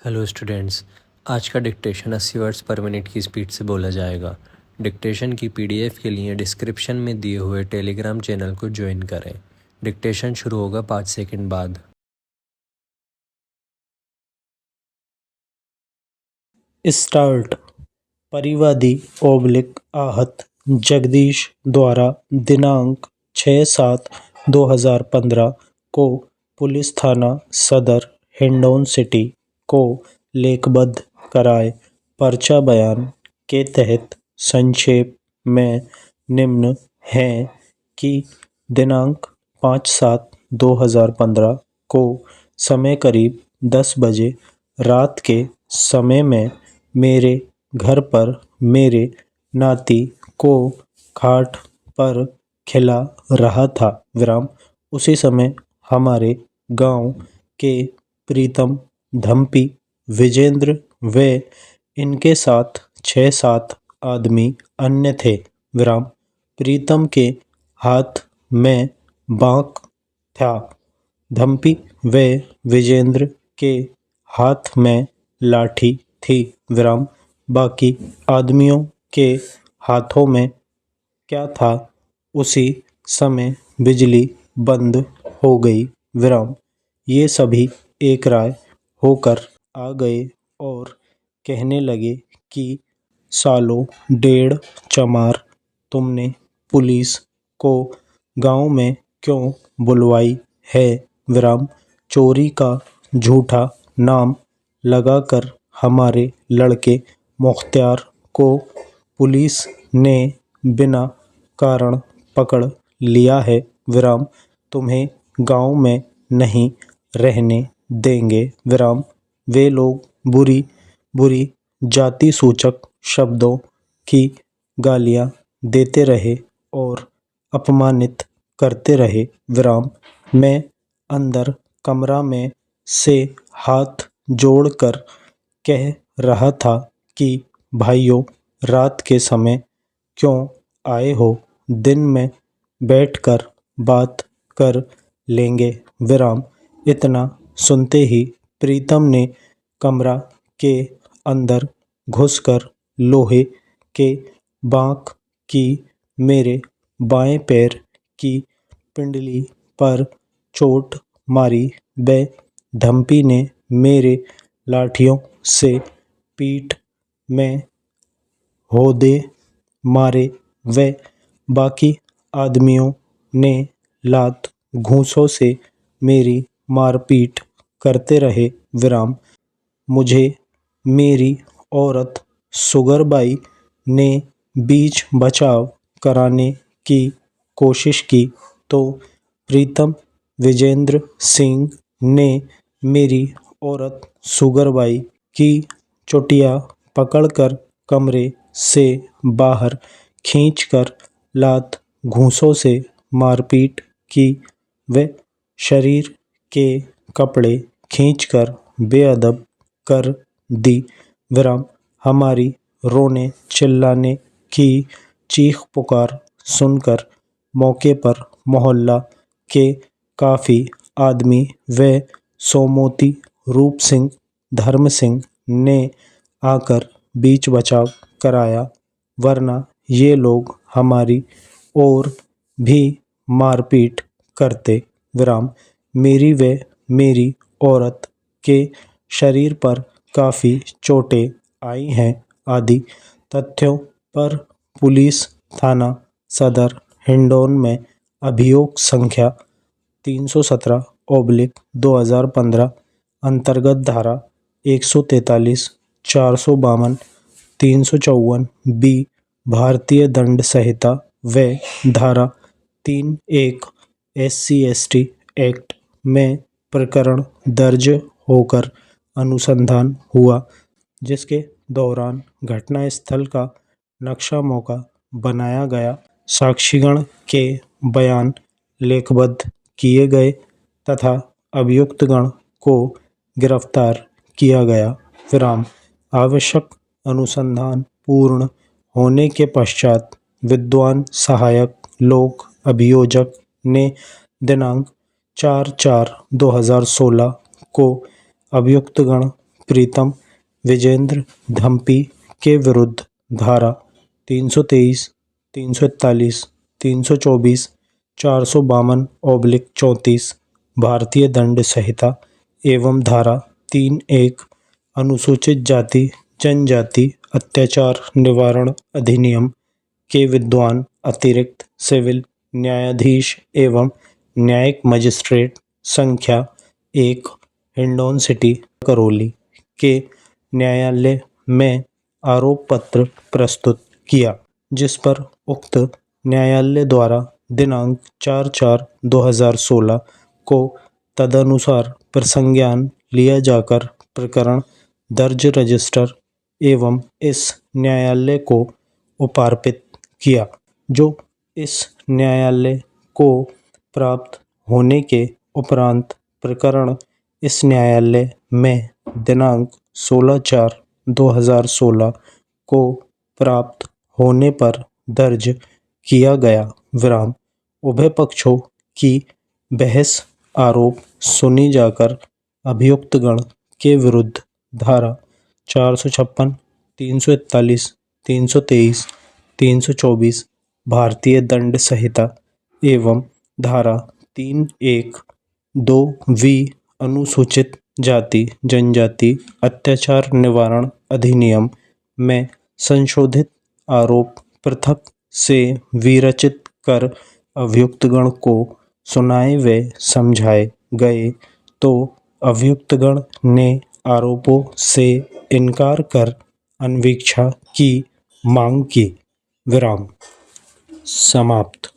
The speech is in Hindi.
Hello students. आज का डिक्टेशन 80 वर्ड्स पर मिनट की स्पीड से बोला जाएगा। डिक्टेशन की पीडीएफ के लिए डिस्क्रिप्शन में दिए हुए टेलीग्राम चैनल को ज्वाइन करें। डिक्टेशन शुरू होगा 5 सेकंड बाद। स्टार्ट। परिवादी आहत जगदीश द्वारा दिनांक 6/7/2015 को पुलिस थाना सदर हिंडौन सिटी को लेखबद्ध कराए पर्चा बयान के तहत संक्षेप में निम्न है कि दिनांक 5/7/2015 को समय करीब 10 बजे रात के समय में मेरे घर पर मेरे नाती को खाट पर खिला रहा था उसी समय हमारे गांव के प्रीतम, धम्पी, विजेंद्र व इनके साथ 6-7 आदमी अन्य थे प्रीतम के हाथ में बांक था। धम्पी व विजेंद्र के हाथ में लाठी थी बाकी आदमियों के हाथों में क्या था। उसी समय बिजली बंद हो गई ये सभी एक राय होकर आ गए और कहने लगे कि सालों डेढ़ चमार तुमने पुलिस को गांव में क्यों बुलवाई है चोरी का झूठा नाम लगाकर हमारे लड़के मुख्तार को पुलिस ने बिना कारण पकड़ लिया है तुम्हें गांव में नहीं रहने देंगे वे लोग बुरी बुरी जाति सूचक शब्दों की गालियां देते रहे और अपमानित करते रहे मैं अंदर कमरा में से हाथ जोड़कर कह रहा था कि भाइयों, रात के समय क्यों आए हो, दिन में बैठकर बात कर लेंगे इतना सुनते ही प्रीतम ने कमरा के अंदर घुसकर लोहे के बांक की मेरे बाएं पैर की पिंडली पर चोट मारी व धम्पी ने मेरे लाठियों से पीठ में होदे मारे व बाकी आदमियों ने लात घूंसों से मेरी मारपीट करते रहे मुझे मेरी औरत सुगरबाई ने बीच बचाव कराने की कोशिश की तो प्रीतम विजेंद्र सिंह ने मेरी औरत सुगरबाई की चुटिया पकड़कर कमरे से बाहर खींचकर लात घूंसों से मारपीट की व शरीर के कपड़े खींचकर बेअदब कर दी हमारी रोने चिल्लाने की चीख पुकार सुनकर मौके पर मोहल्ला के काफ़ी आदमी व सोमोती, रूप सिंह, धर्म सिंह ने आकर बीच बचाव कराया वरना ये लोग हमारी और भी मारपीट करते मेरी व मेरी औरत के शरीर पर काफ़ी चोटें आई हैं आदि तथ्यों पर पुलिस थाना सदर हिंडौन में अभियोग संख्या 317/2015 अंतर्गत धारा 143, 452, 354 बी भारतीय दंड संहिता व धारा 31 SC/ST एक्ट में प्रकरण दर्ज होकर अनुसंधान हुआ जिसके दौरान घटनास्थल का नक्शा मौका बनाया गया, साक्षीगण के बयान लेखबद्ध किए गए तथा अभियुक्तगण को गिरफ्तार किया गया आवश्यक अनुसंधान पूर्ण होने के पश्चात विद्वान सहायक लोक अभियोजक ने दिनांक 4/4/2016 को अभियुक्तगण प्रीतम विजेंद्र धम्पी के विरुद्ध धारा 323, 341, 324, 452/34 भारतीय दंड संहिता एवं धारा 31 अनुसूचित जाति जनजाति अत्याचार निवारण अधिनियम के विद्वान अतिरिक्त सिविल न्यायाधीश एवं न्यायिक मजिस्ट्रेट संख्या 1 हिंडौन सिटी करौली के न्यायालय में आरोप पत्र प्रस्तुत किया, जिस पर उक्त न्यायालय द्वारा दिनांक 4/4/2016 को तदनुसार प्रसंज्ञान लिया जाकर प्रकरण दर्ज रजिस्टर एवं इस न्यायालय को उपार्पित किया, जो इस न्यायालय को प्राप्त होने के उपरांत प्रकरण इस न्यायालय में दिनांक 16/4/2016 को प्राप्त होने पर दर्ज किया गया। विराम। उभय पक्षों की बहस आरोप सुनी जाकर अभियुक्तगण के विरुद्ध धारा 456, 341, 323, 324 भारतीय दंड संहिता एवं धारा 312 अनुसूचित जाति जनजाति अत्याचार निवारण अधिनियम में संशोधित आरोप पृथक से विरचित कर अभियुक्तगण को सुनाए व समझाए गए, तो अभियुक्तगण ने आरोपों से इनकार कर अन्वीक्षा की मांग की। विराम। समाप्त।